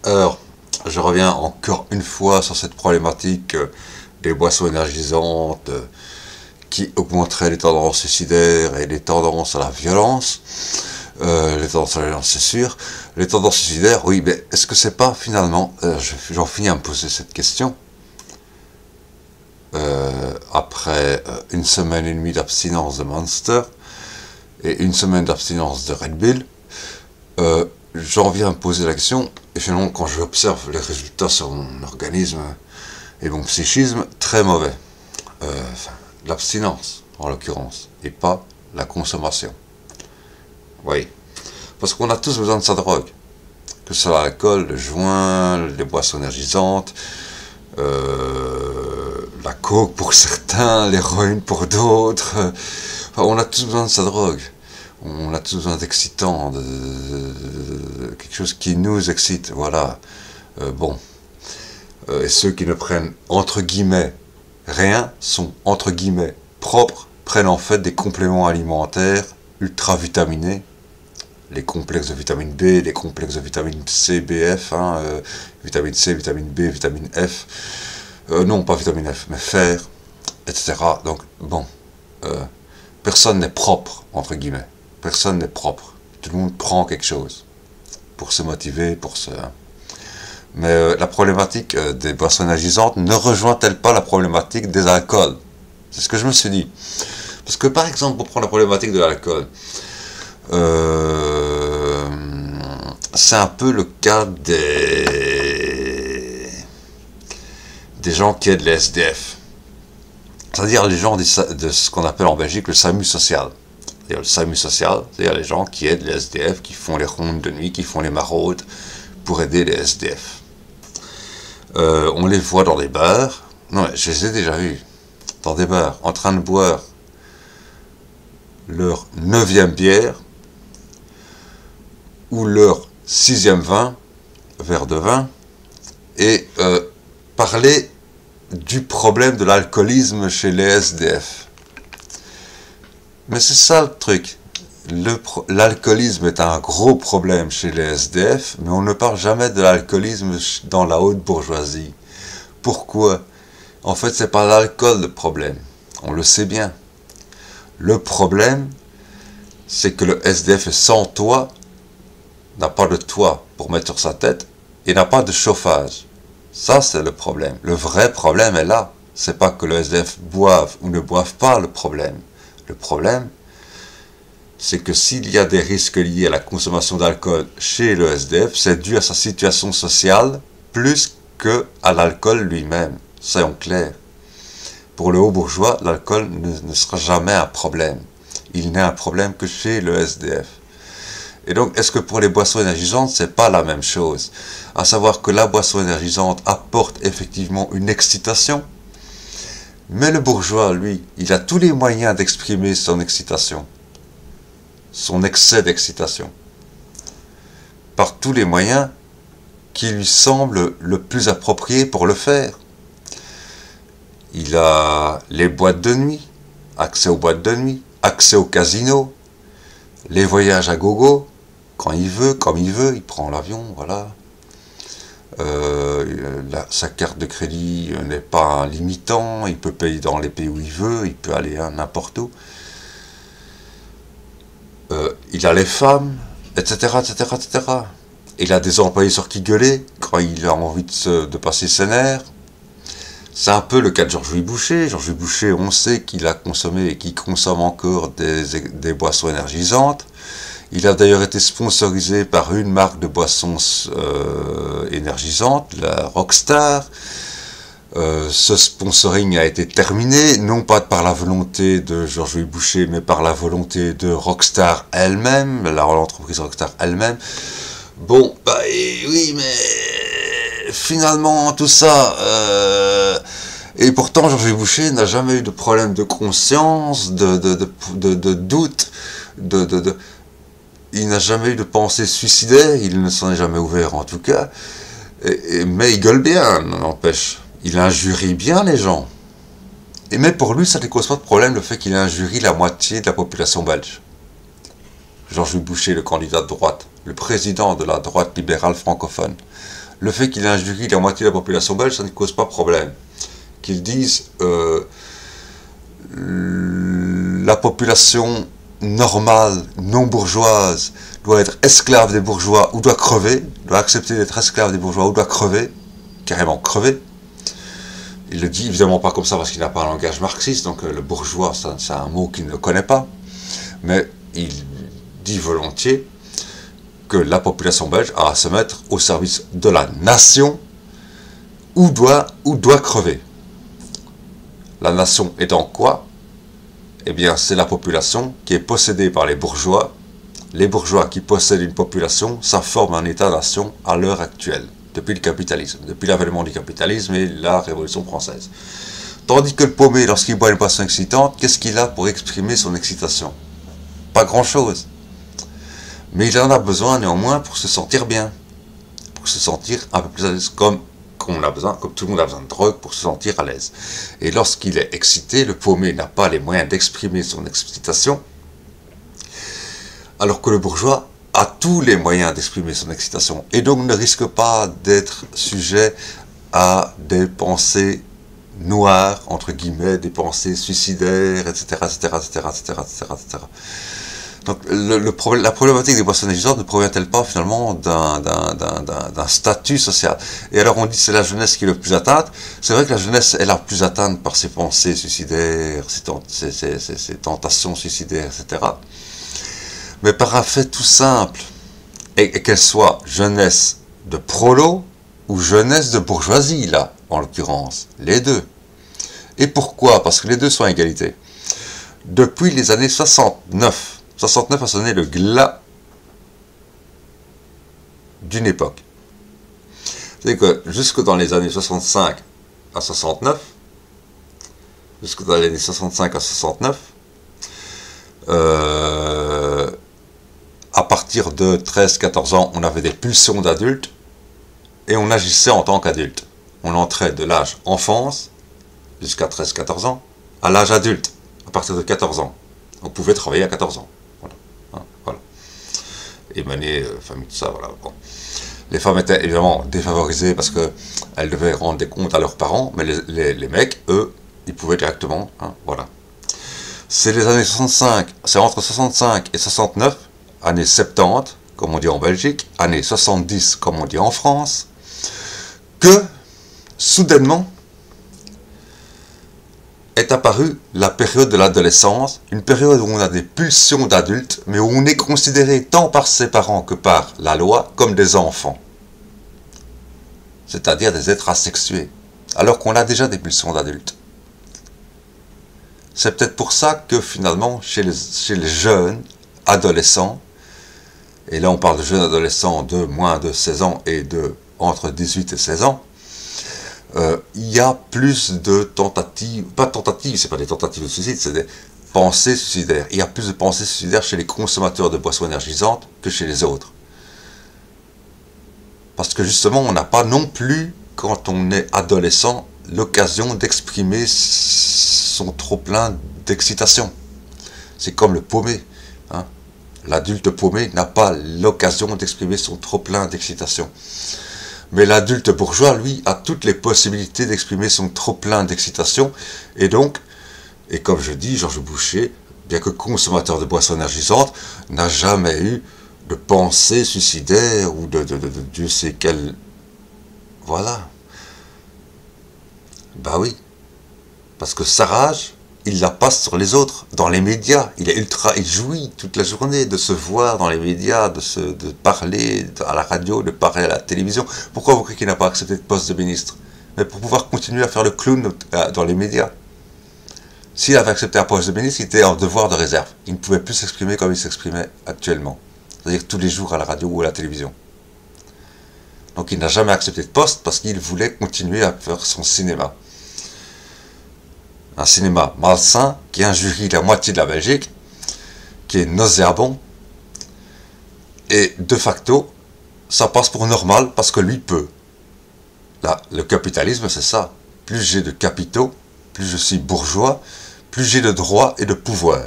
Alors, je reviens encore une fois sur cette problématique des boissons énergisantes qui augmenteraient les tendances suicidaires et les tendances à la violence. Les tendances à la violence, c'est sûr. Les tendances suicidaires, oui, mais est-ce que c'est pas finalement, j'en finis à me poser cette question, après une semaine et demie d'abstinence de Monster et une semaine d'abstinence de Red Bull, j'en viens à me poser la question, et finalement quand j'observe les résultats sur mon organisme et mon psychisme, très mauvais. L'abstinence en l'occurrence, et pas la consommation. Oui, parce qu'on a tous besoin de sa drogue, que ce soit l'alcool, le joint, les boissons énergisantes, la coke pour certains, l'héroïne pour d'autres. Enfin, on a tous besoin de sa drogue. On a tous besoin d'excitants, de quelque chose qui nous excite, voilà. Et ceux qui ne prennent entre guillemets rien sont entre guillemets propres, prennent en fait des compléments alimentaires ultra vitaminés, les complexes de vitamine B, les complexes de vitamine C, B, F, vitamine C, vitamine B, vitamine F, non pas vitamine F, mais fer, etc. Donc bon, personne n'est propre, entre guillemets. Personne n'est propre. Tout le monde prend quelque chose pour se motiver, pour se... Mais la problématique des boissons énergisantes ne rejoint-elle pas la problématique des alcools? C'est ce que je me suis dit. Parce que par exemple, pour prendre la problématique de l'alcool, c'est un peu le cas des gens qui aident les SDF. C'est-à-dire les gens de ce qu'on appelle en Belgique le SAMU social. C'est-à-dire le SAMU social, c'est-à-dire les gens qui aident les SDF, qui font les rondes de nuit, qui font les maraudes pour aider les SDF. On les voit dans des bars, non, je les ai déjà vus, dans des bars, en train de boire leur 9e bière, ou leur 6e verre de vin, et parler du problème de l'alcoolisme chez les SDF. Mais c'est ça le truc. L'alcoolisme est un gros problème chez les SDF, mais on ne parle jamais de l'alcoolisme dans la haute bourgeoisie. Pourquoi? En fait, c'est pas l'alcool le problème. On le sait bien. Le problème, c'est que le SDF est sans toit, n'a pas de toit pour mettre sur sa tête, et n'a pas de chauffage. Ça, c'est le problème. Le vrai problème est là. C'est pas que le SDF boive ou ne boive pas le problème. Le problème, c'est que s'il y a des risques liés à la consommation d'alcool chez le SDF, c'est dû à sa situation sociale plus que à l'alcool lui-même. Soyons clairs. Pour le haut bourgeois, l'alcool ne sera jamais un problème. Il n'est un problème que chez le SDF. Et donc, est-ce que pour les boissons énergisantes, c'est pas la même chose? À savoir que la boisson énergisante apporte effectivement une excitation, mais le bourgeois, lui, il a tous les moyens d'exprimer son excitation, son excès d'excitation, par tous les moyens qui lui semblent le plus approprié pour le faire. Il a les boîtes de nuit, accès aux boîtes de nuit, accès au casino, les voyages à gogo, quand il veut, comme il veut, il prend l'avion, voilà. Sa carte de crédit n'est pas un limitant, il peut payer dans les pays où il veut, il peut aller n'importe où. Il a les femmes, etc., etc., etc. Il a des employés sur qui gueuler quand il a envie de passer ses nerfs. C'est un peu le cas de Georges-Louis Boucher. Georges-Louis Boucher, on sait qu'il a consommé et qu'il consomme encore des boissons énergisantes. Il a d'ailleurs été sponsorisé par une marque de boissons énergisantes, la Rockstar. Ce sponsoring a été terminé, non pas par la volonté de Georges-Louis Boucher, mais par la volonté de Rockstar elle-même, l'entreprise Rockstar elle-même. Bon, bah oui, mais finalement, tout ça... Et pourtant, Georges-Louis Boucher n'a jamais eu de problème de conscience, de doute, il n'a jamais eu de pensée suicidaire, il ne s'en est jamais ouvert en tout cas, mais il gueule bien, n'empêche. Il injurie bien les gens. Mais pour lui, ça ne cause pas de problème le fait qu'il injurie la moitié de la population belge. Georges-Louis Boucher, le candidat de droite, le président de la droite libérale francophone, le fait qu'il injurie la moitié de la population belge, ça ne cause pas problème. Qu'ils disent la population normale, non bourgeoise, doit être esclave des bourgeois ou doit crever, doit accepter d'être esclave des bourgeois ou doit crever, carrément crever. Il le dit évidemment pas comme ça parce qu'il n'a pas un langage marxiste, donc le bourgeois, c'est un mot qu'il ne connaît pas, mais il dit volontiers que la population belge a à se mettre au service de la nation ou doit crever. La nation étant quoi? Eh bien, c'est la population qui est possédée par les bourgeois. Les bourgeois qui possèdent une population, ça forme un État-nation à l'heure actuelle, depuis le capitalisme, depuis l'avènement du capitalisme et la Révolution française. Tandis que le paumé, lorsqu'il boit une boisson excitante, qu'est-ce qu'il a pour exprimer son excitation? Pas grand-chose. Mais il en a besoin néanmoins pour se sentir bien, pour se sentir un peu plus à l'aise, comme tout le monde a besoin de drogue pour se sentir à l'aise. Et lorsqu'il est excité, le paumé n'a pas les moyens d'exprimer son excitation, alors que le bourgeois a tous les moyens d'exprimer son excitation, et donc ne risque pas d'être sujet à des pensées noires, entre guillemets, des pensées suicidaires, etc., etc., etc., etc., etc., etc. Donc la problématique des boissons énergisantes ne provient-elle pas finalement d'un statut social? Et alors on dit que c'est la jeunesse qui est le plus atteinte. C'est vrai que la jeunesse est la plus atteinte par ses pensées suicidaires, ses tentations suicidaires, etc. Mais par un fait tout simple, et qu'elle soit jeunesse de prolo ou jeunesse de bourgeoisie, là, en l'occurrence, les deux. Et pourquoi? Parce que les deux sont à égalité. Depuis les années 69 a sonné le glas d'une époque. C'est que jusque dans les années 65 à 69, à partir de 13-14 ans, on avait des pulsions d'adultes et on agissait en tant qu'adulte. On entrait de l'âge enfance jusqu'à 13-14 ans à l'âge adulte, à partir de 14 ans. On pouvait travailler à 14 ans. Voilà. Et mener famille, tout ça, voilà. Bon. Les femmes étaient évidemment défavorisées parce qu'elles devaient rendre des comptes à leurs parents, mais les mecs, eux, ils pouvaient directement, voilà. C'est les années 65, c'est entre 65 et 69, années 70, comme on dit en Belgique, années 70, comme on dit en France, que, soudainement, est apparue la période de l'adolescence, une période où on a des pulsions d'adultes, mais où on est considéré tant par ses parents que par la loi comme des enfants. C'est-à-dire des êtres asexués, alors qu'on a déjà des pulsions d'adultes. C'est peut-être pour ça que finalement, chez les jeunes adolescents, et là on parle de jeunes adolescents de moins de 16 ans et de entre 18 et 16 ans, il y a plus de tentatives, pas de tentatives, c'est pas des tentatives de suicide, c'est des pensées suicidaires. Il y a plus de pensées suicidaires chez les consommateurs de boissons énergisantes que chez les autres. Parce que justement, on n'a pas non plus, quand on est adolescent, l'occasion d'exprimer son trop-plein d'excitation. C'est comme le paumé. L'adulte paumé n'a pas l'occasion d'exprimer son trop-plein d'excitation. Mais l'adulte bourgeois, lui, a toutes les possibilités d'exprimer son trop-plein d'excitation. Et donc, et comme je dis, Georges Boucher, bien que consommateur de boissons énergisantes, n'a jamais eu de pensée suicidaire ou de Dieu sait quel... Voilà. Bah oui. Parce que sa rage, il la passe sur les autres, dans les médias. Il jouit toute la journée de se voir dans les médias, de parler à la radio, de parler à la télévision. Pourquoi vous croyez qu'il n'a pas accepté de poste de ministre? Mais pour pouvoir continuer à faire le clown dans les médias. S'il avait accepté un poste de ministre, il était en devoir de réserve. Il ne pouvait plus s'exprimer comme il s'exprimait actuellement. C'est-à-dire tous les jours à la radio ou à la télévision. Donc il n'a jamais accepté de poste parce qu'il voulait continuer à faire son cinéma. Un cinéma malsain qui injurie la moitié de la Belgique, qui est nauséabond, et de facto, ça passe pour normal parce que lui peut. Là, le capitalisme, c'est ça. Plus j'ai de capitaux, plus je suis bourgeois, plus j'ai de droits et de pouvoir.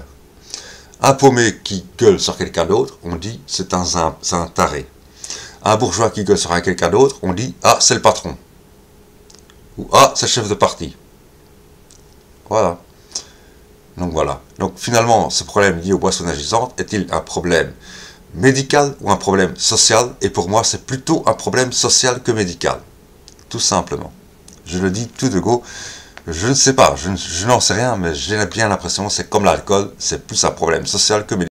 Un paumé qui gueule sur quelqu'un d'autre, on dit c'est un taré. Un bourgeois qui gueule sur quelqu'un d'autre, on dit « Ah, c'est le patron ». Ou « Ah, c'est le chef de parti ». Voilà. Donc voilà. Donc finalement, ce problème lié aux boissons énergisantes est-il un problème médical ou un problème social? Et pour moi, c'est plutôt un problème social que médical. Tout simplement. Je le dis tout de go. Je ne sais pas, je n'en sais rien, mais j'ai bien l'impression que c'est comme l'alcool, c'est plus un problème social que médical.